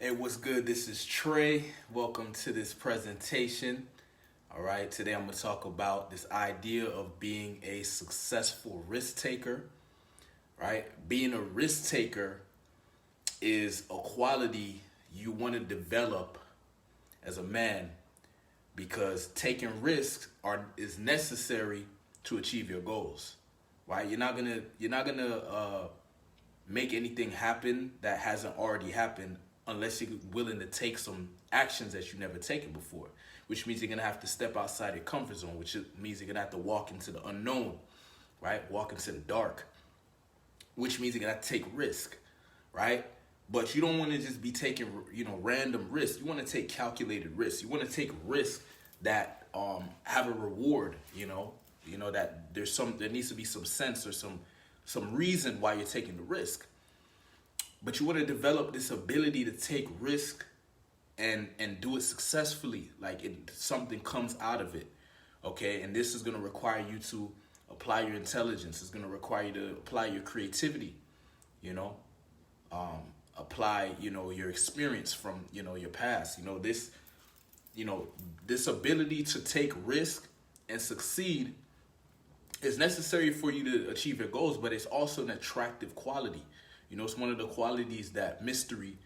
Hey, what's good? This is Trey. Welcome to this presentation. All right, today I'm going to talk about this idea of being a successful risk taker. Right? Being a risk taker is a quality you want to develop as a man because taking risks is necessary to achieve your goals. Right? You're not gonna make anything happen that hasn't already happened unless you're willing to take some actions that you've never taken before, which means you're gonna have to step outside your comfort zone, which means you're gonna have to walk into the unknown, right? Walk into the dark, which means you're gonna have to take risk, right? But you don't want to just be taking, random risks. You want to take calculated risks. You want to take risks that have a reward. That there needs to be some sense or some reason why you're taking the risk. But you want to develop this ability to take risk and do it successfully, like something comes out of it, okay? And this is going to require you to apply your intelligence. It's going to require you to apply your creativity, apply, your experience from, your past. This ability to take risk and succeed is necessary for you to achieve your goals, but it's also an attractive quality. It's one of the qualities that Mystery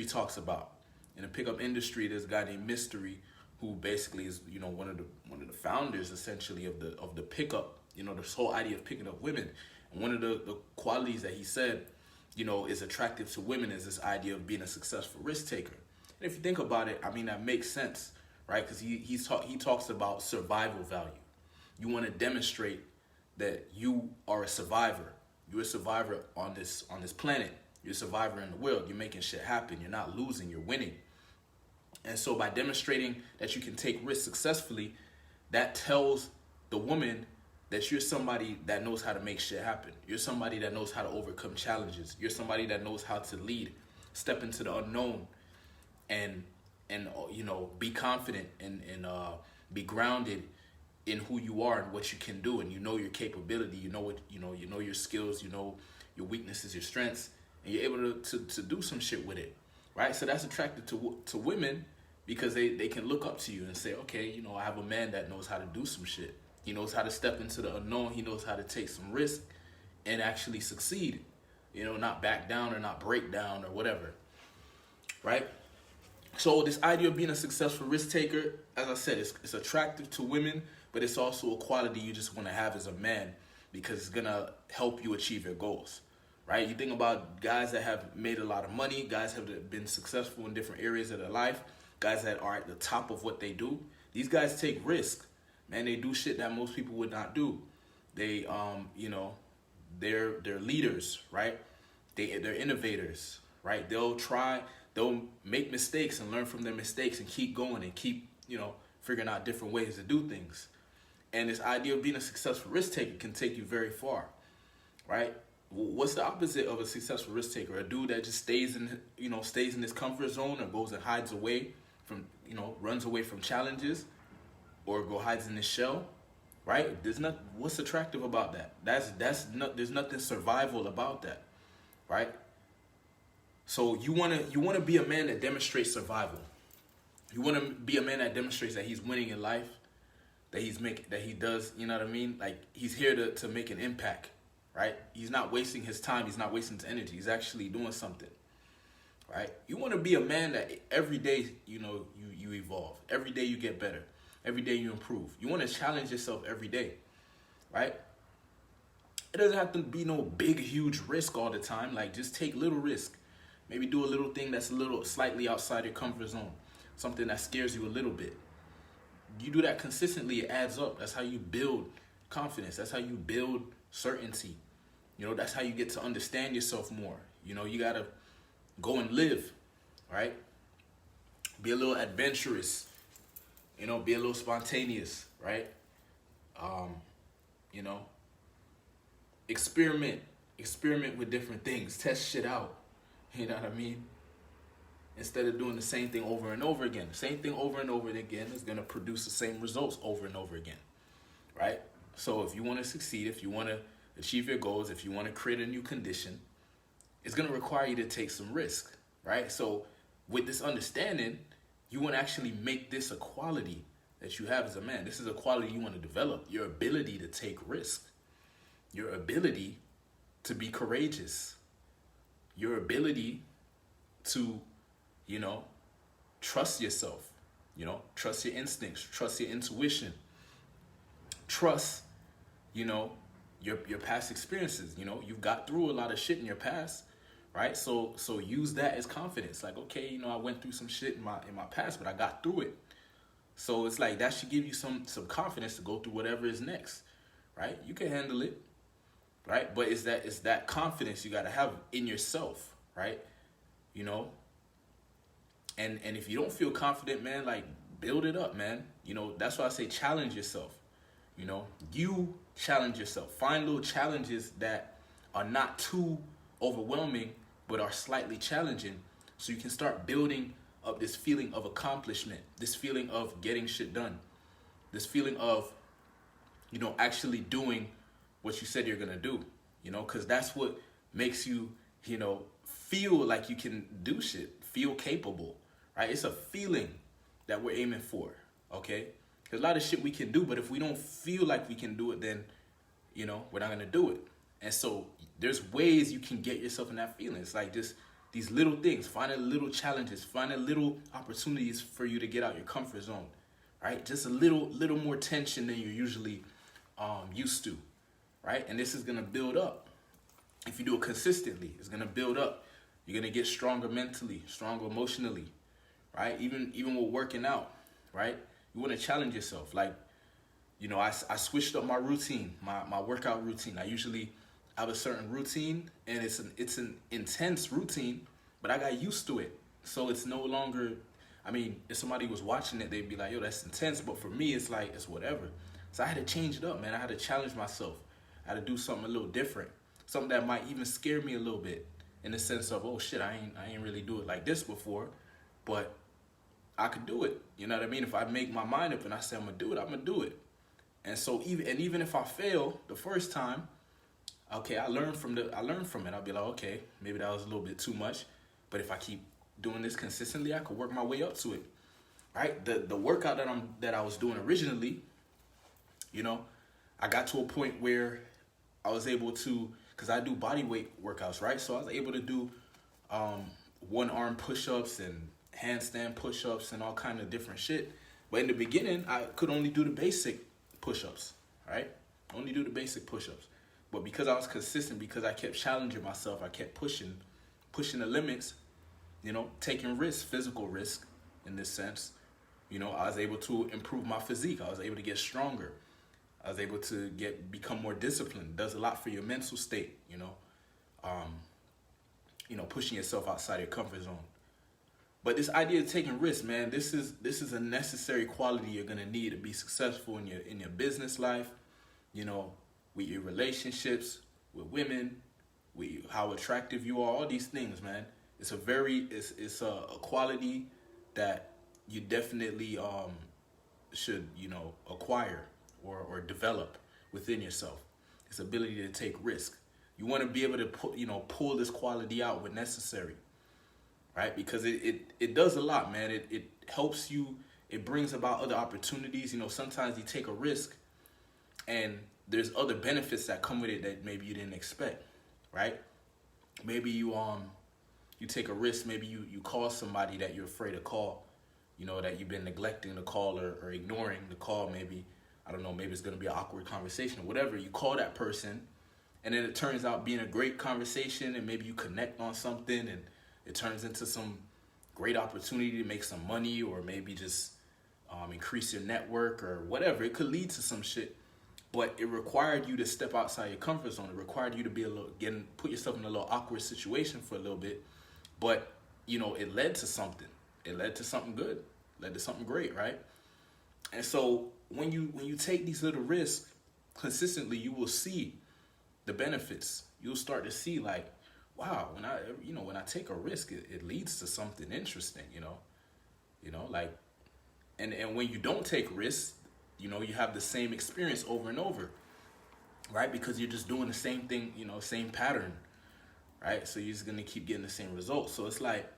talks about. In the pickup industry, there's a guy named Mystery who basically is, one of the founders essentially of the pickup, this whole idea of picking up women. And one of the qualities that he said, is attractive to women is this idea of being a successful risk taker. And if you think about it, I mean, that makes sense, right? Because he talks about survival value. You want to demonstrate that you are a survivor. You're a survivor on this planet. You're a survivor in the world. You're making shit happen. You're not losing. You're winning. And so by demonstrating that you can take risks successfully, that tells the woman that you're somebody that knows how to make shit happen. You're somebody that knows how to overcome challenges. You're somebody that knows how to lead, step into the unknown, and be confident and be grounded in who you are and what you can do, and your capability, you know your skills, your weaknesses, your strengths, and you're able to do some shit with it, right? So that's attractive to women because they can look up to you and say, okay, I have a man that knows how to do some shit. He knows how to step into the unknown. He knows how to take some risk and actually succeed, not back down or not break down or whatever, right? So this idea of being a successful risk taker, as I said, it's attractive to women, but it's also a quality you just want to have as a man because it's going to help you achieve your goals, right? You think about guys that have made a lot of money, guys have been successful in different areas of their life, guys that are at the top of what they do. These guys take risks, man. They do shit that most people would not do. They, they're leaders, right? They're innovators, right? They'll make mistakes and learn from their mistakes and keep going and keep, figuring out different ways to do things. And this idea of being a successful risk taker can take you very far, right? What's the opposite of a successful risk taker? A dude that just stays in his comfort zone or goes and hides away from, runs away from challenges or hides in his shell, right? What's attractive about that? There's nothing survival about that, right? So you wanna be a man that demonstrates survival. You wanna be a man that demonstrates that he's winning in life, that he does, Like he's here to make an impact, right? He's not wasting his time, he's not wasting his energy, he's actually doing something. Right? You wanna be a man that every day, you evolve. Every day you get better. Every day you improve. You wanna challenge yourself every day, right? It doesn't have to be no big, huge risk all the time. Like just take little risk. Maybe do a little thing that's a little slightly outside your comfort zone. Something that scares you a little bit. You do that consistently, it adds up. That's how you build confidence. That's how you build certainty. That's how you get to understand yourself more. You gotta go and live, right? Be a little adventurous. Be a little spontaneous, right? Experiment with different things. Test shit out. You know what I mean? Instead of doing the same thing over and over again. The same thing over and over again is going to produce the same results over and over again, right? So if you want to succeed, if you want to achieve your goals, if you want to create a new condition, it's going to require you to take some risk, right? So with this understanding, you want to actually make this a quality that you have as a man. This is a quality you want to develop. Your ability to take risk. Your ability to be courageous. Your ability to, you know, trust yourself. You know, trust your instincts. Trust your intuition. Trust, you know, your past experiences. You know, you've got through a lot of shit in your past, right? So use that as confidence. Like, okay, you know, I went through some shit in my past, but I got through it. So it's like that should give you some confidence to go through whatever is next, right? You can handle it, right? But it's that confidence you got to have in yourself, right? You know, and if you don't feel confident, man, like build it up, man. You know, that's why I say challenge yourself. You know, you challenge yourself. Find little challenges that are not too overwhelming, but are slightly challenging, so you can start building up this feeling of accomplishment, this feeling of getting shit done, this feeling of, you know, actually doing what you said you're gonna do, you know, because that's what makes you, you know, feel like you can do shit, feel capable, right? It's a feeling that we're aiming for, okay? There's a lot of shit we can do, but if we don't feel like we can do it, then, you know, we're not gonna do it. And so there's ways you can get yourself in that feeling. It's like just these little things, finding little challenges, finding little opportunities for you to get out your comfort zone, right? Just a little more tension than you're usually used to, right? And this is gonna build up. If you do it consistently, it's gonna build up. You're gonna get stronger mentally, stronger emotionally, right? Even with working out, right? You wanna challenge yourself. Like, you know, I switched up my routine, my workout routine. I usually have a certain routine, and it's an intense routine, but I got used to it. So it's no longer, I mean, if somebody was watching it, they'd be like, yo, that's intense. But for me, it's like, it's whatever. So I had to change it up, man. I had to challenge myself. I had to do something a little different. Something that might even scare me a little bit, in the sense of, oh shit, I ain't really do it like this before, but I could do it. You know what I mean? If I make my mind up and I say I'm gonna do it, I'm gonna do it. And so even if I fail the first time, okay, I learned from it. I'll be like, okay, maybe that was a little bit too much, but if I keep doing this consistently, I could work my way up to it. Right? The workout that I was doing originally, you know, I got to a point where I was able to, because I do body weight workouts, right? So I was able to do one arm push-ups and handstand push-ups and all kind of different shit. But in the beginning, I could only do the basic push-ups, right? Only do the basic push-ups. But because I was consistent, because I kept challenging myself, I kept pushing the limits, you know, taking risks, physical risk in this sense, you know, I was able to improve my physique. I was able to get stronger. I was able to become more disciplined. It does a lot for your mental state, you know, pushing yourself outside your comfort zone. But this idea of taking risks, man, this is a necessary quality you're gonna need to be successful in your business life, you know, with your relationships, with women, with how attractive you are, all these things, man. It's a quality that you definitely should, you know, acquire or develop within yourself. This ability to take risk. You want to be able to pull this quality out when necessary, right? Because it does a lot, man. It helps you. It brings about other opportunities. You know, sometimes you take a risk, and there's other benefits that come with it that maybe you didn't expect, right? Maybe you take a risk. Maybe you call somebody that you're afraid to call, you know, that you've been neglecting the call or ignoring the call. Maybe, I don't know, maybe it's going to be an awkward conversation or whatever. You call that person, and then it turns out being a great conversation, and maybe you connect on something, and it turns into some great opportunity to make some money, or maybe just increase your network or whatever. It could lead to some shit. But it required you to step outside your comfort zone. It required you to put yourself in a little awkward situation for a little bit. But, you know, it led to something. It led to something good. It led to something great, right? And so when you take these little risks consistently, you will see the benefits. You'll start to see, like, wow, when I take a risk, it leads to something interesting, you know, like, and when you don't take risks, you know, you have the same experience over and over, right? Because you're just doing the same thing, you know, same pattern, right? So you're just going to keep getting the same results. So it's like,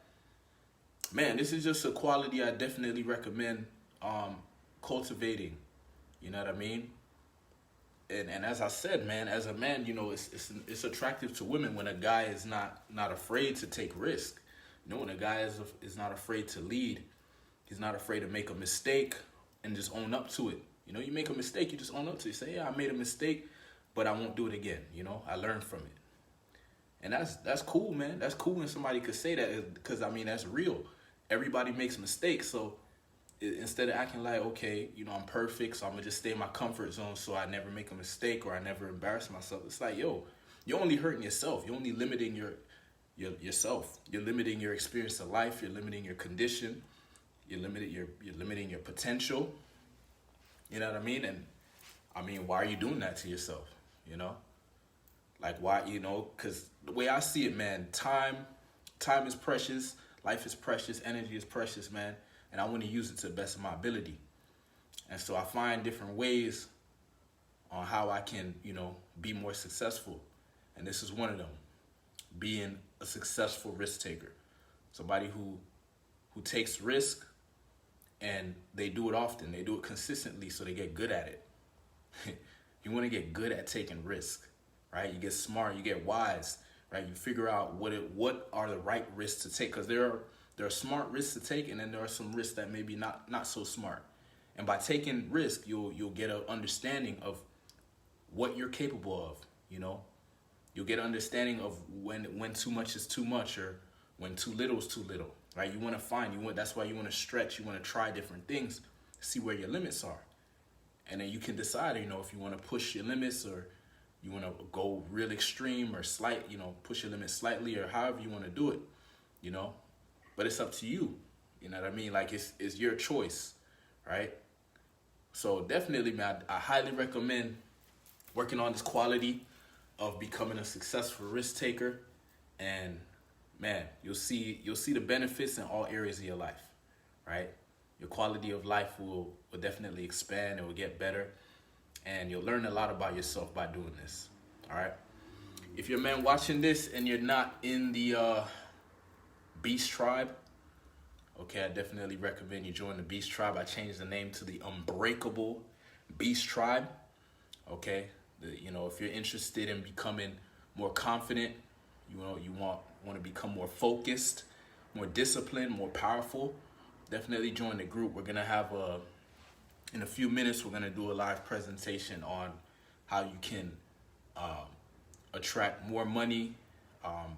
man, this is just a quality I definitely recommend cultivating. You know what I mean? And as I said, man, as a man, you know, it's attractive to women when a guy is not afraid to take risk. You know, when a guy is not afraid to lead, he's not afraid to make a mistake and just own up to it. You know, you make a mistake, you just own up to it. Say, yeah, I made a mistake, but I won't do it again. You know, I learned from it. And that's cool, man. That's cool when somebody could say that, because I mean, that's real. Everybody makes mistakes, so instead of acting like, okay, you know, I'm perfect, so I'm gonna just stay in my comfort zone so I never make a mistake or I never embarrass myself. It's like, yo, you're only hurting yourself. You're only limiting yourself. You're limiting your experience of life. You're limiting your condition. You're limiting your potential. You know what I mean? And I mean, why are you doing that to yourself? You know, like why? You know, because the way I see it, man, time is precious. Life is precious. Energy is precious, man. And I want to use it to the best of my ability. And so I find different ways on how I can, you know, be more successful. And this is one of them, being a successful risk taker. Somebody who takes risk, and they do it often. They do it consistently, so they get good at it. You want to get good at taking risk, right? You get smart, you get wise, right? You figure out what are the right risks to take, because there are smart risks to take, and then there are some risks that maybe not so smart. And by taking risk, you'll get an understanding of what you're capable of. You know, you'll get an understanding of when too much is too much, or when too little is too little. Right? You want to that's why you want to stretch. You want to try different things, see where your limits are, and then you can decide. You know, if you want to push your limits, or you want to go real extreme or slight. You know, push your limits slightly, or however you want to do it. You know. But it's up to you. You know what I mean? Like, it's your choice, right? So definitely, man, I highly recommend working on this quality of becoming a successful risk taker. And man, you'll see the benefits in all areas of your life, right? Your quality of life will definitely expand. It will get better. And you'll learn a lot about yourself by doing this, all right? If you're a man watching this and you're not in the Beast Tribe, okay, I definitely recommend you join the Beast Tribe. I changed the name to the Unbreakable Beast Tribe. Okay, you know, if you're interested in becoming more confident, you want to become more focused, more disciplined, more powerful, definitely join the group. We're gonna have in a few minutes, we're gonna do a live presentation on how you can attract more money,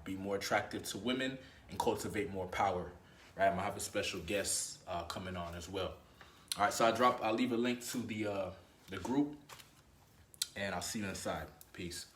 be more attractive to women, and cultivate more power, right? I'm gonna have a special guest coming on as well. All right, so I'll leave a link to the group, and I'll see you inside. Peace.